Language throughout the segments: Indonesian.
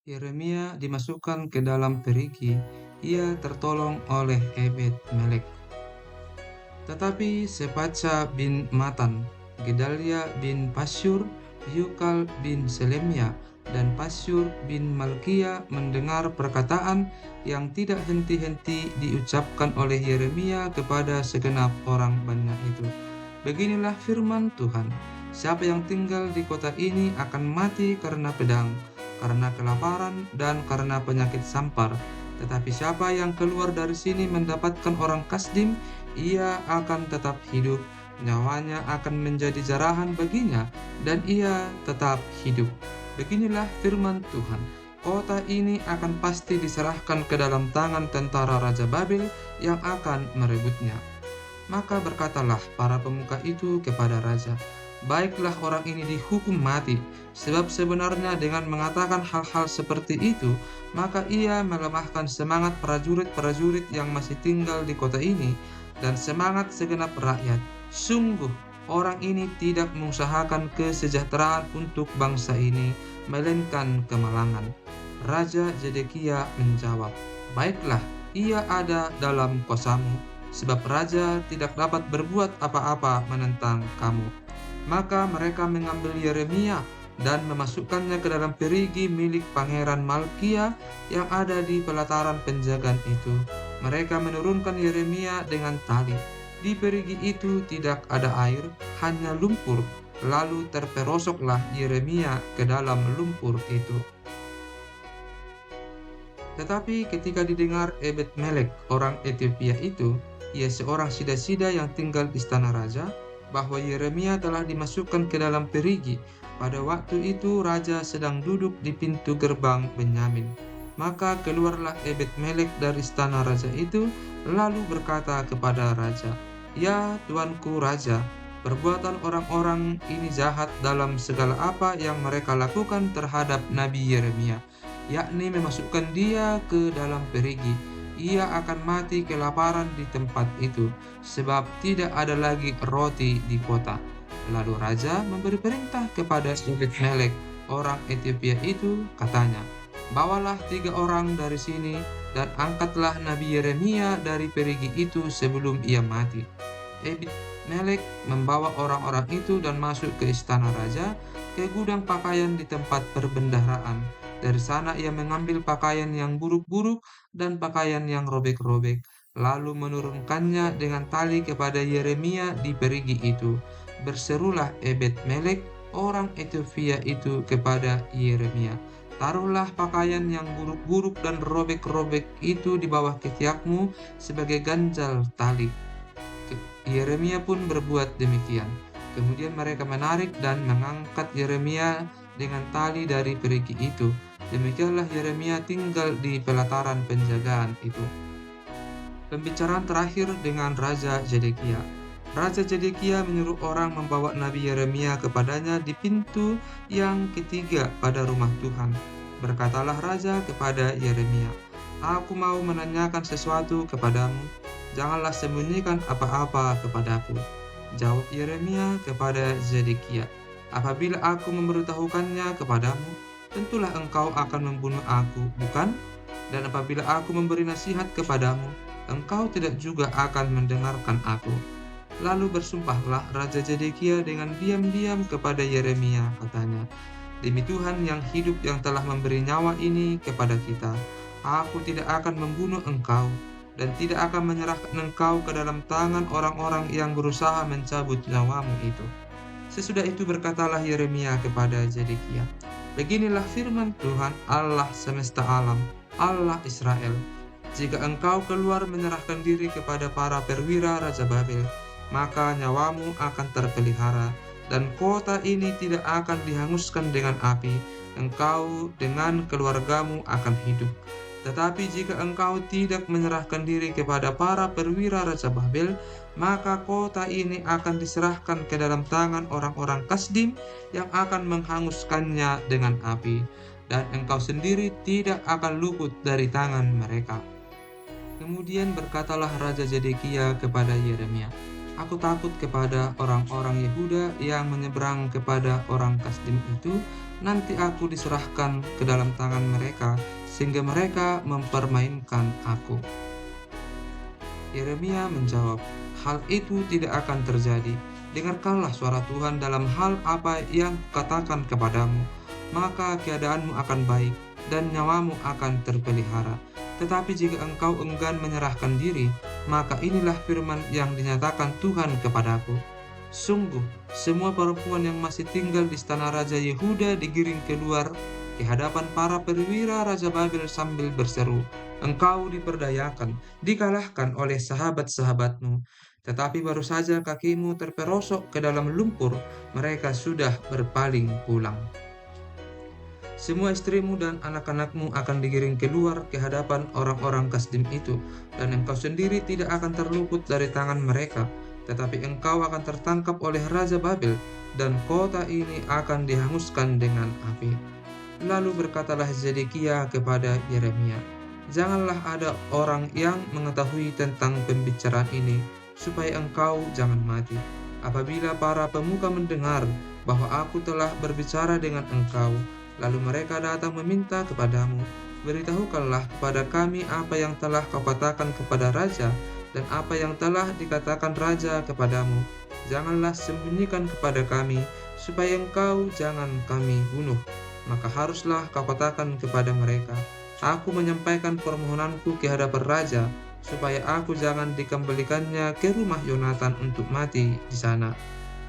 Yeremia dimasukkan ke dalam perigi, ia tertolong oleh Ebed-Melek. Tetapi Sepaca bin Matan, Gedalia bin Pasyur, Yukal bin Selemia, dan Pasyur bin Malkia mendengar perkataan yang tidak henti-henti diucapkan oleh Yeremia kepada segenap orang banyak itu. Beginilah firman Tuhan, siapa yang tinggal di kota ini akan mati karena pedang, karena kelaparan, dan karena penyakit sampar. Tetapi siapa yang keluar dari sini mendapatkan orang Kasdim, ia akan tetap hidup, nyawanya akan menjadi jarahan baginya, dan ia tetap hidup. Beginilah firman Tuhan, kota ini akan pasti diserahkan ke dalam tangan tentara Raja Babel yang akan merebutnya. Maka berkatalah para pemuka itu kepada raja, "Baiklah orang ini dihukum mati, sebab sebenarnya dengan mengatakan hal-hal seperti itu, maka ia melemahkan semangat prajurit-prajurit yang masih tinggal di kota ini, dan semangat segenap rakyat. Sungguh, orang ini tidak mengusahakan kesejahteraan untuk bangsa ini, melainkan kemalangan." Raja Zedekia menjawab, "Baiklah, ia ada dalam kuasamu, sebab raja tidak dapat berbuat apa-apa menentang kamu." Maka mereka mengambil Yeremia dan memasukkannya ke dalam perigi milik Pangeran Malkia yang ada di pelataran penjagaan itu. Mereka menurunkan Yeremia dengan tali. Di perigi itu tidak ada air, hanya lumpur. Lalu terperosoklah Yeremia ke dalam lumpur itu. Tetapi ketika didengar Ebed-Melek orang Ethiopia itu, ia seorang sida-sida yang tinggal di istana raja, bahwa Yeremia telah dimasukkan ke dalam perigi. Pada waktu itu raja sedang duduk di pintu gerbang Benyamin. Maka keluarlah Ebed-Melek dari istana raja itu, lalu berkata kepada raja, "Ya tuanku raja, perbuatan orang-orang ini jahat dalam segala apa yang mereka lakukan terhadap Nabi Yeremia, yakni memasukkan dia ke dalam perigi. Ia akan mati kelaparan di tempat itu, sebab tidak ada lagi roti di kota." Lalu raja memberi perintah kepada Ebed-Melek orang Ethiopia itu, katanya, "Bawalah 3 orang dari sini, dan angkatlah Nabi Yeremia dari perigi itu sebelum ia mati." Ebed-Melek membawa orang-orang itu dan masuk ke istana raja, ke gudang pakaian di tempat perbendaharaan. Dari sana ia mengambil pakaian yang buruk-buruk dan pakaian yang robek-robek, lalu menurunkannya dengan tali kepada Yeremia di perigi itu. Berserulah Ebed-Melek orang Ethiopia itu kepada Yeremia, "Taruhlah pakaian yang buruk-buruk dan robek-robek itu di bawah ketiakmu sebagai ganjal tali." Yeremia pun berbuat demikian. Kemudian mereka menarik dan mengangkat Yeremia dengan tali dari perigi itu. Demikianlah Yeremia tinggal di pelataran penjagaan itu. Pembicaraan terakhir dengan Raja Zedekia. Raja Zedekia menyuruh orang membawa Nabi Yeremia kepadanya di pintu yang ketiga pada rumah Tuhan. Berkatalah Raja kepada Yeremia, "Aku mau menanyakan sesuatu kepadamu. Janganlah sembunyikan apa-apa kepadaku." Jawab Yeremia kepada Zedekia, "Apabila aku memberitahukannya kepadamu, tentulah engkau akan membunuh aku, bukan? Dan apabila aku memberi nasihat kepadamu, engkau tidak juga akan mendengarkan aku." Lalu bersumpahlah Raja Zedekia dengan diam-diam kepada Yeremia, katanya, "Demi Tuhan yang hidup yang telah memberi nyawa ini kepada kita, aku tidak akan membunuh engkau, dan tidak akan menyerahkan engkau ke dalam tangan orang-orang yang berusaha mencabut nyawamu itu." Sesudah itu berkatalah Yeremia kepada Zedekia, "Beginilah firman Tuhan Allah semesta alam, Allah Israel, jika engkau keluar menyerahkan diri kepada para perwira Raja Babel, maka nyawamu akan terpelihara, dan kota ini tidak akan dihanguskan dengan api. Engkau dengan keluargamu akan hidup. Tetapi jika engkau tidak menyerahkan diri kepada para perwira Raja Babel, maka kota ini akan diserahkan ke dalam tangan orang-orang Kasdim yang akan menghanguskannya dengan api, dan engkau sendiri tidak akan luput dari tangan mereka." Kemudian berkatalah Raja Zedekia kepada Yeremia, Aku takut kepada orang-orang Yehuda yang menyeberang kepada orang Kasdim itu. Nanti aku diserahkan ke dalam tangan mereka, sehingga mereka mempermainkan aku." Yeremia menjawab, "Hal itu tidak akan terjadi. Dengarkanlah suara Tuhan dalam hal apa yang kukatakan kepadamu, maka keadaanmu akan baik dan nyawamu akan terpelihara. Tetapi jika engkau enggan menyerahkan diri, maka inilah firman yang dinyatakan Tuhan kepadaku. Sungguh, semua perempuan yang masih tinggal di istana Raja Yehuda digiring keluar ke hadapan para perwira Raja Babel sambil berseru, 'Engkau diperdayakan, dikalahkan oleh sahabat-sahabatmu.' Tetapi baru saja kakimu terperosok ke dalam lumpur, mereka sudah berpaling pulang. Semua istrimu dan anak-anakmu akan digiring keluar ke hadapan orang-orang Kasdim itu, dan engkau sendiri tidak akan terluput dari tangan mereka, tetapi engkau akan tertangkap oleh Raja Babel, dan kota ini akan dihanguskan dengan api." Lalu berkatalah Zedekia kepada Yeremia, "Janganlah ada orang yang mengetahui tentang pembicaraan ini, supaya engkau jangan mati. Apabila para pemuka mendengar bahwa aku telah berbicara dengan engkau, lalu mereka datang meminta kepadamu, beritahukanlah kepada kami apa yang telah kau katakan kepada raja, dan apa yang telah dikatakan raja kepadamu. Janganlah sembunyikan kepada kami, supaya engkau jangan kami bunuh. Maka haruslah kau katakan kepada mereka, aku menyampaikan permohonanku ke hadapan raja, supaya aku jangan dikembalikannya ke rumah Yonatan untuk mati di sana."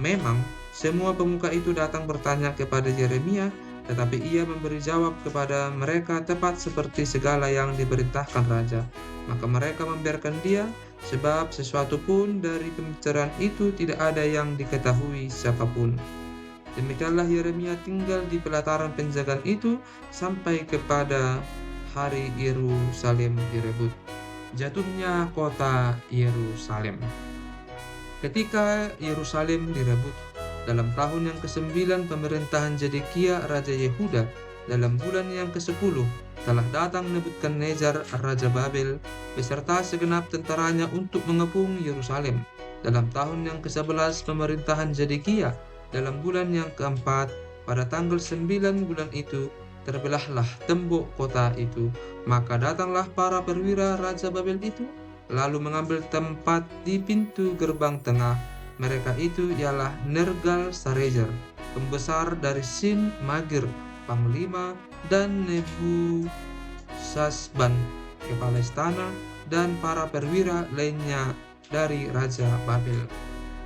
Memang, semua pemuka itu datang bertanya kepada Yeremia, tetapi ia memberi jawab kepada mereka tepat seperti segala yang diperintahkan raja. Maka mereka membiarkan dia, sebab sesuatu pun dari pembicaraan itu tidak ada yang diketahui siapapun. Demikianlah Yeremia tinggal di pelataran penjagaan itu sampai kepada hari Yerusalem direbut. Jatuhnya kota Yerusalem. Ketika Yerusalem direbut dalam tahun yang ke-9 pemerintahan Zedekia Raja Yehuda, dalam bulan yang ke-10 telah datang Nebukadnezar Raja Babel beserta segenap tentaranya untuk mengepung Yerusalem. Dalam tahun yang ke-11 pemerintahan Zedekia, dalam bulan yang keempat, pada tanggal 9 bulan itu, terbelahlah tembok kota itu. Maka datanglah para perwira Raja Babel itu, lalu mengambil tempat di pintu gerbang tengah. Mereka itu ialah Nergal-Sarezer, pembesar dari Sin Magir, panglima, dan Nebusazban, kepala istana, dan para perwira lainnya dari Raja Babel.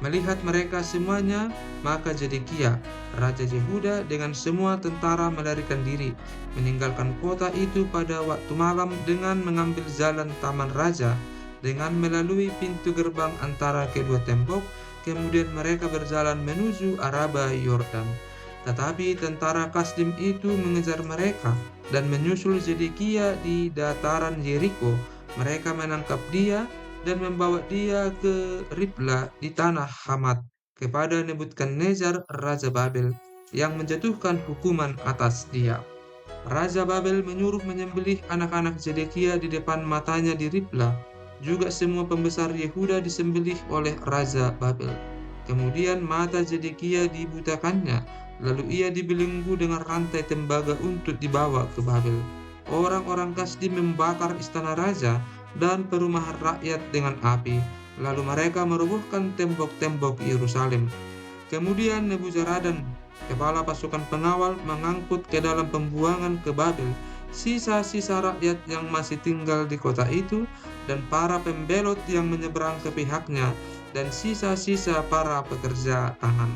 Melihat mereka semuanya, maka Zedekia, Raja Yehuda dengan semua tentara melarikan diri, meninggalkan kota itu pada waktu malam dengan mengambil jalan Taman Raja, dengan melalui pintu gerbang antara kedua tembok, kemudian mereka berjalan menuju Araba Yordan. Tetapi tentara Kasdim itu mengejar mereka dan menyusul Zedekia di dataran Yeriko. Mereka menangkap dia dan membawa dia ke Ribla di tanah Hamat kepada Nebukadnezar Raja Babel, yang menjatuhkan hukuman atas dia. Raja Babel menyuruh menyembelih anak-anak Zedekia di depan matanya di Ribla. Juga semua pembesar Yehuda disembelih oleh Raja Babel. Kemudian mata Zedekia dibutakannya, lalu ia dibelenggu dengan rantai tembaga untuk dibawa ke Babel. Orang-orang Kasdim membakar istana raja dan perumahan rakyat dengan api, lalu mereka merobohkan tembok-tembok Yerusalem. Kemudian Nebuzaradan, kepala pasukan pengawal, mengangkut ke dalam pembuangan ke Babel sisa-sisa rakyat yang masih tinggal di kota itu, dan para pembelot yang menyeberang ke pihaknya, dan sisa-sisa para pekerja tangan.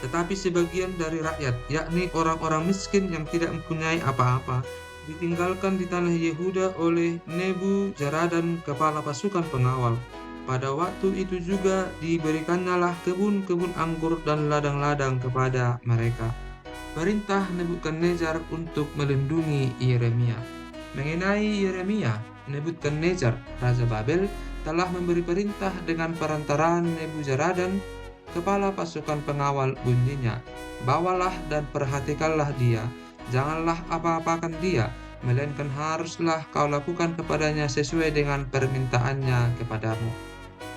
Tetapi sebagian dari rakyat, yakni orang-orang miskin yang tidak mempunyai apa-apa, ditinggalkan di tanah Yehuda oleh Nebuzaradan, kepala pasukan pengawal. Pada waktu itu juga diberikannya kebun-kebun anggur dan ladang-ladang kepada mereka. Perintah Nebukadnezar untuk melindungi Yeremia. Mengenai Yeremia, Nebukadnezar, Raja Babel, telah memberi perintah dengan perantaraan Nebuzaradan, kepala pasukan pengawal, bunyinya, "Bawalah dan perhatikanlah dia, janganlah apa-apakan dia, melainkan haruslah kau lakukan kepadanya sesuai dengan permintaannya kepadamu."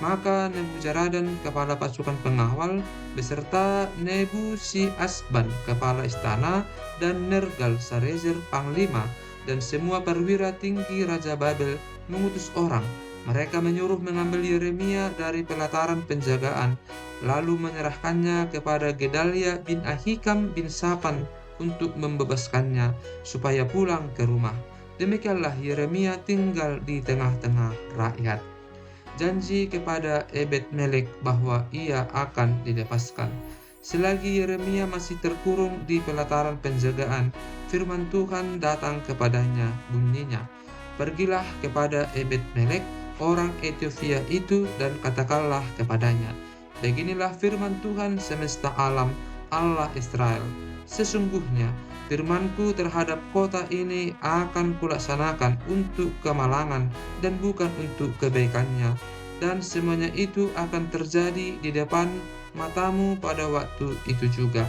Maka Nebuzaradan, kepala pasukan pengawal, beserta Nebusiasban, kepala istana, dan Nergal-Sarezer, panglima, dan semua perwira tinggi Raja Babel mengutus orang. Mereka menyuruh mengambil Yeremia dari pelataran penjagaan, lalu menyerahkannya kepada Gedalia bin Ahikam bin Safan untuk membebaskannya, supaya pulang ke rumah. Demikianlah Yeremia tinggal di tengah-tengah rakyat. Janji kepada Ebed-Melek bahwa ia akan dilepaskan. Selagi Yeremia masih terkurung di pelataran penjagaan, firman Tuhan datang kepadanya, bunyinya, "Pergilah kepada Ebed-Melek, orang Ethiopia itu, dan katakanlah kepadanya, beginilah firman Tuhan semesta alam, Allah Israel. Sesungguhnya firmanku terhadap kota ini akan kulaksanakan untuk kemalangan dan bukan untuk kebaikannya. Dan semuanya itu akan terjadi di depan matamu pada waktu itu juga.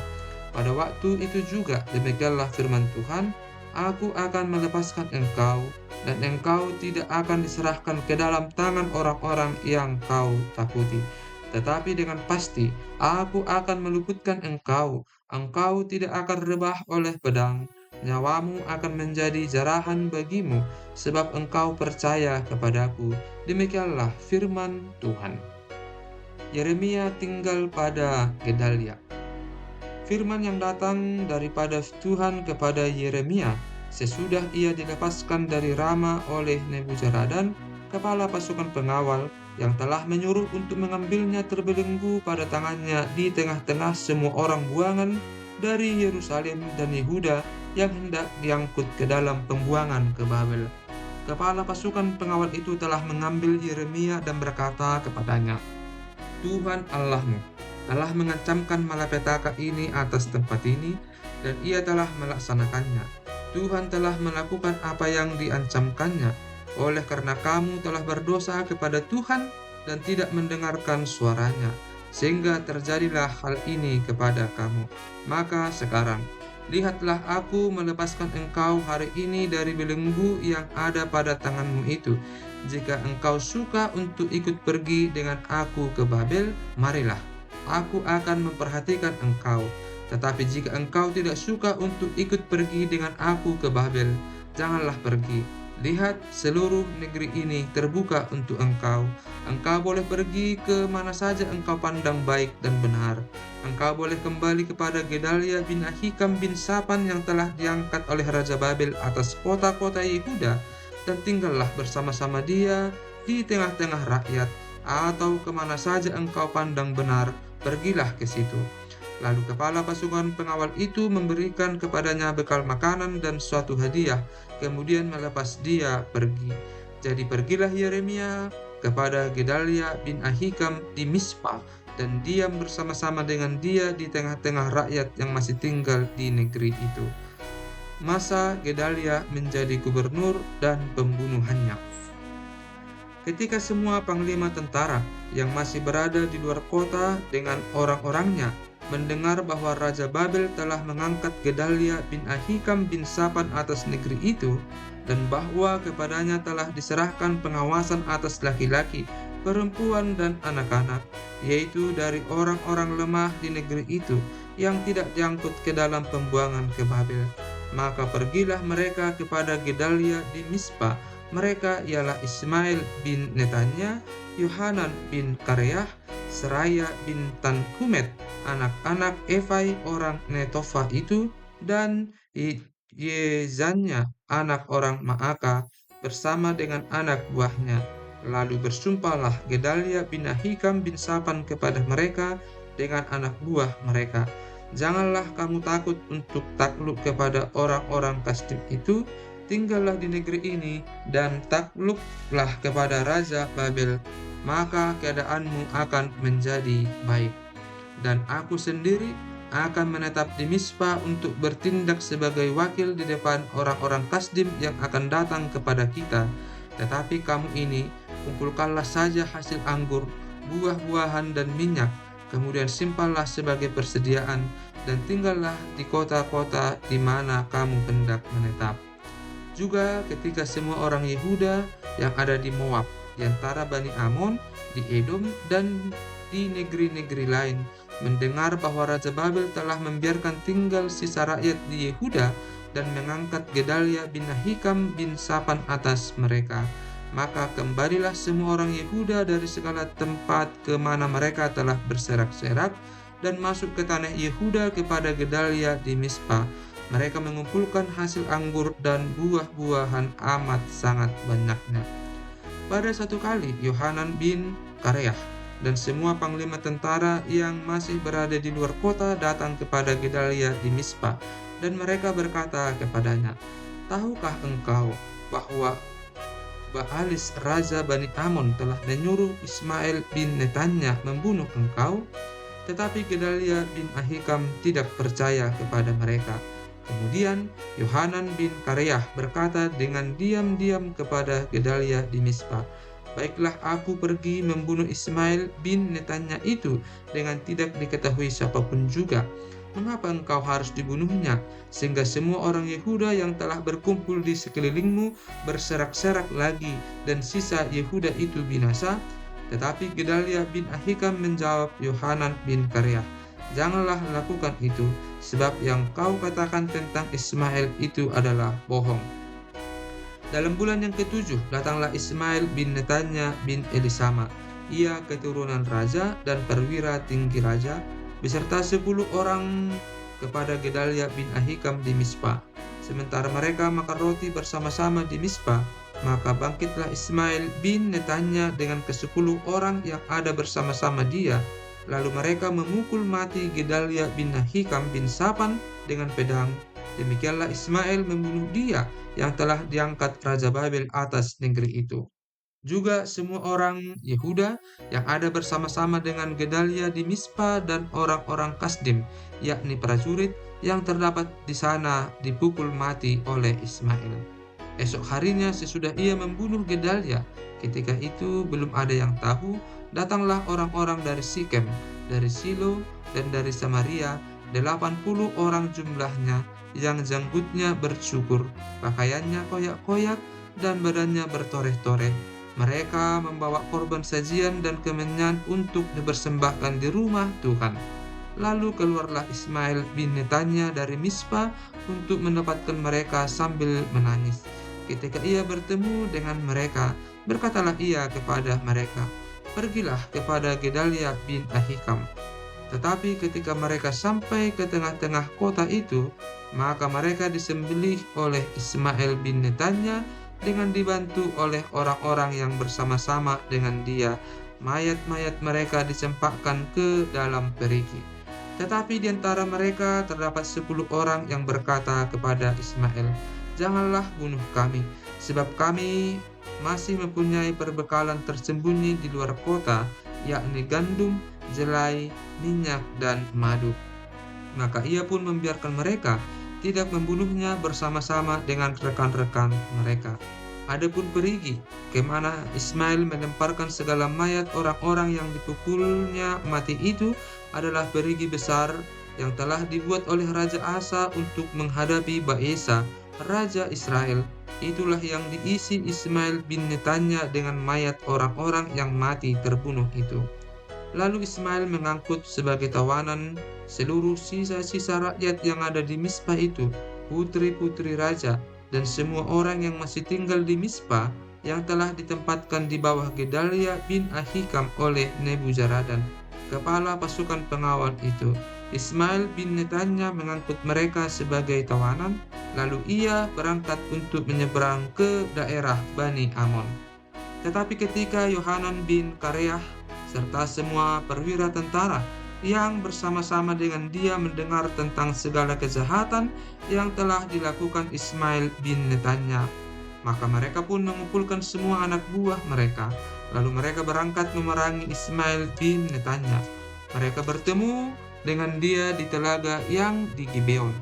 Pada waktu itu juga, demikianlah firman Tuhan, aku akan melepaskan engkau, dan engkau tidak akan diserahkan ke dalam tangan orang-orang yang kau takuti. Tetapi dengan pasti, aku akan meluputkan engkau. Engkau tidak akan rebah oleh pedang. Nyawamu akan menjadi jarahan bagimu, sebab engkau percaya kepadaku. Demikianlah firman Tuhan." Yeremia tinggal pada Gedalia. Firman yang datang daripada Tuhan kepada Yeremia sesudah ia dilepaskan dari Rama oleh Nebuzaradan, kepala pasukan pengawal, yang telah menyuruh untuk mengambilnya terbelenggu pada tangannya di tengah-tengah semua orang buangan dari Yerusalem dan Yehuda yang hendak diangkut ke dalam pembuangan ke Babel. Kepala pasukan pengawal itu telah mengambil Yeremia dan berkata kepadanya, "Tuhan Allahmu telah mengancamkan malapetaka ini atas tempat ini, dan ia telah melaksanakannya. Tuhan telah melakukan apa yang diancamkannya, oleh karena kamu telah berdosa kepada Tuhan dan tidak mendengarkan suaranya, sehingga terjadilah hal ini kepada kamu. Maka sekarang, lihatlah aku melepaskan engkau hari ini dari belenggu yang ada pada tanganmu itu. Jika engkau suka untuk ikut pergi dengan aku ke Babel, marilah, aku akan memperhatikan engkau. Tetapi jika engkau tidak suka untuk ikut pergi dengan aku ke Babel, janganlah pergi. Lihat, seluruh negeri ini terbuka untuk engkau. Engkau boleh pergi ke mana saja engkau pandang baik dan benar. Engkau boleh kembali kepada Gedalia bin Ahikam bin Safan yang telah diangkat oleh Raja Babel atas kota-kota Yehuda, dan tinggallah bersama-sama dia di tengah-tengah rakyat, atau kemana saja engkau pandang benar, pergilah ke situ." Lalu kepala pasukan pengawal itu memberikan kepadanya bekal makanan dan suatu hadiah, kemudian melepas dia pergi. Jadi pergilah Yeremia kepada Gedalia bin Ahikam di Mispa, dan diam bersama-sama dengan dia di tengah-tengah rakyat yang masih tinggal di negeri itu. Masa Gedalia menjadi gubernur dan pembunuhannya. Ketika semua panglima tentara yang masih berada di luar kota dengan orang-orangnya mendengar bahwa Raja Babel telah mengangkat Gedalia bin Ahikam bin Safan atas negeri itu, dan bahwa kepadanya telah diserahkan pengawasan atas laki-laki, perempuan, dan anak-anak, yaitu dari orang-orang lemah di negeri itu yang tidak diangkut ke dalam pembuangan ke Babel, maka pergilah mereka kepada Gedalia di Mispa. Mereka ialah Ismail bin Netanya, Yohanan bin Kareah, Seraya bin Tanhumet, anak-anak Efai orang Netofa itu, dan Yezanya, anak orang Maaka, bersama dengan anak buahnya. Lalu bersumpahlah Gedalia bin Ahikam bin Safan kepada mereka dengan anak buah mereka, "Janganlah kamu takut untuk takluk kepada orang-orang Kasdim itu. Tinggallah di negeri ini dan takluklah kepada Raja Babel, maka keadaanmu akan menjadi baik. Dan aku sendiri akan menetap di Mispa untuk bertindak sebagai wakil di depan orang-orang Kasdim yang akan datang kepada kita. Tetapi kamu ini, kumpulkanlah saja hasil anggur, buah-buahan, dan minyak, kemudian simpanlah sebagai persediaan, dan tinggallah di kota-kota di mana kamu hendak menetap." Juga ketika semua orang Yehuda yang ada di Moab, di antara Bani Amon, di Edom, dan di negeri-negeri lain, mendengar bahwa Raja Babel telah membiarkan tinggal sisa rakyat di Yehuda dan mengangkat Gedalia bin Ahikam bin Safan atas mereka. Maka kembalilah semua orang Yehuda dari segala tempat ke mana mereka telah berserak-serak dan masuk ke tanah Yehuda kepada Gedalia di Mispa. Mereka mengumpulkan hasil anggur dan buah-buahan amat sangat banyaknya. Pada satu kali, Yohanan bin Kareah dan semua panglima tentara yang masih berada di luar kota datang kepada Gedalia di Mispa, dan mereka berkata kepadanya, "Tahukah engkau bahwa Baalis Raja Bani Amon telah menyuruh Ismail bin Netanya membunuh engkau?" Tetapi Gedalia bin Ahikam tidak percaya kepada mereka. Kemudian Yohanan bin Kareah berkata dengan diam-diam kepada Gedalia di Mispa, "Baiklah, aku pergi membunuh Ismail bin Netanya itu dengan tidak diketahui siapapun juga. Mengapa engkau harus dibunuhnya, sehingga semua orang Yehuda yang telah berkumpul di sekelilingmu berserak-serak lagi, dan sisa Yehuda itu binasa?" Tetapi Gedalia bin Ahikam menjawab Yohanan bin Kareah, "Janganlah lakukan itu, sebab yang kau katakan tentang Ismail itu adalah bohong." Dalam bulan yang ketujuh, datanglah Ismail bin Netanya bin Elisama. Ia keturunan raja dan perwira tinggi raja, beserta 10 orang kepada Gedalia bin Ahikam di Mispa. Sementara mereka makan roti bersama-sama di Mispa, maka bangkitlah Ismail bin Netanya dengan ke-10 orang yang ada bersama-sama dia. Lalu mereka memukul mati Gedalia bin Ahikam bin Safan dengan pedang. Demikianlah Ismail membunuh dia yang telah diangkat Raja Babel atas negeri itu. Juga semua orang Yehuda yang ada bersama-sama dengan Gedalia di Mispa dan orang-orang Kasdim, yakni prajurit yang terdapat di sana, dipukul mati oleh Ismail. Esok harinya sesudah ia membunuh Gedalia, ketika itu belum ada yang tahu, datanglah orang-orang dari Sikem, dari Silo, dan dari Samaria, 80 orang jumlahnya, yang janggutnya bercukur, pakaiannya koyak-koyak, dan badannya bertoreh-toreh. Mereka membawa korban sajian dan kemenyan untuk dipersembahkan di rumah Tuhan. Lalu keluarlah Ismail bin Netanya dari Mispa untuk mendapatkan mereka sambil menangis. Ketika ia bertemu dengan mereka, berkatalah ia kepada mereka, "Pergilah kepada Gedalia bin Ahikam." Tetapi ketika mereka sampai ke tengah-tengah kota itu, maka mereka disembelih oleh Ismail bin Netanya dengan dibantu oleh orang-orang yang bersama-sama dengan dia. Mayat-mayat mereka disempakkan ke dalam perigi. Tetapi di antara mereka terdapat 10 orang yang berkata kepada Ismail, "Janganlah bunuh kami, sebab kami masih mempunyai perbekalan tersembunyi di luar kota, yakni gandum, jelai, minyak, dan madu." Maka ia pun membiarkan mereka, tidak membunuhnya bersama-sama dengan rekan-rekan mereka. Adapun perigi, kemana Ismail melemparkan segala mayat orang-orang yang dipukulnya mati itu, adalah perigi besar yang telah dibuat oleh Raja Asa untuk menghadapi Baesa, Raja Israel. Itulah yang diisi Ismail bin Netanya dengan mayat orang-orang yang mati terbunuh itu. Lalu Ismail mengangkut sebagai tawanan seluruh sisa-sisa rakyat yang ada di Mispa itu, putri-putri raja, dan semua orang yang masih tinggal di Mispa yang telah ditempatkan di bawah Gedalia bin Ahikam oleh Nebuzaradan, kepala pasukan pengawal itu. Ismail bin Netanya mengangkut mereka sebagai tawanan, lalu ia berangkat untuk menyeberang ke daerah Bani Amon. Tetapi ketika Yohanan bin Kareah serta semua perwira tentara yang bersama-sama dengan dia mendengar tentang segala kejahatan yang telah dilakukan Ismail bin Netanya, maka mereka pun mengumpulkan semua anak buah mereka. Lalu mereka berangkat memerangi Ismail bin Netanya. Mereka bertemu dengan dia di telaga yang di Gibeon.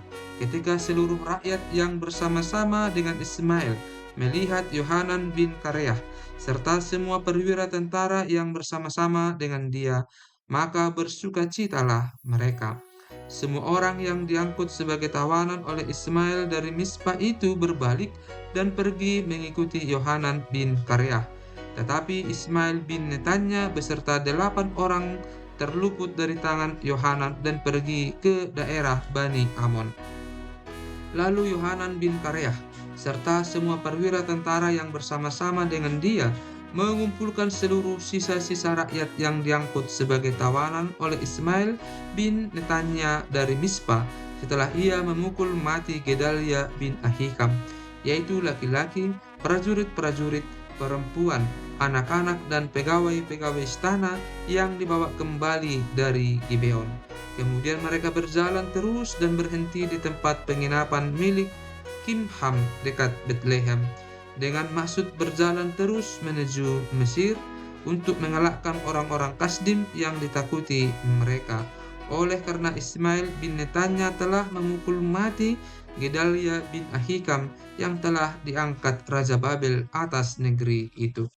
Ketika seluruh rakyat yang bersama-sama dengan Ismail melihat Yohanan bin Kareah serta semua perwira tentara yang bersama-sama dengan dia, maka bersukacitalah mereka. Semua orang yang diangkut sebagai tawanan oleh Ismail dari Mispa itu berbalik dan pergi mengikuti Yohanan bin Kareah. Tetapi Ismail bin Netanya beserta 8 orang terluput dari tangan Yohanan dan pergi ke daerah Bani Amon. Lalu Yohanan bin Kareah serta semua perwira tentara yang bersama-sama dengan dia mengumpulkan seluruh sisa-sisa rakyat yang diangkut sebagai tawanan oleh Ismail bin Netanya dari Mispa setelah ia memukul mati Gedalia bin Ahikam, yaitu laki-laki, prajurit-prajurit, perempuan, anak-anak, dan pegawai-pegawai istana yang dibawa kembali dari Gibeon. Kemudian mereka berjalan terus dan berhenti di tempat penginapan milik Kimham dekat Bethlehem, dengan maksud berjalan terus menuju Mesir untuk mengalahkan orang-orang Kasdim yang ditakuti mereka. Oleh karena Ismail bin Netanya telah memukul mati Gedalia bin Ahikam yang telah diangkat Raja Babel atas negeri itu.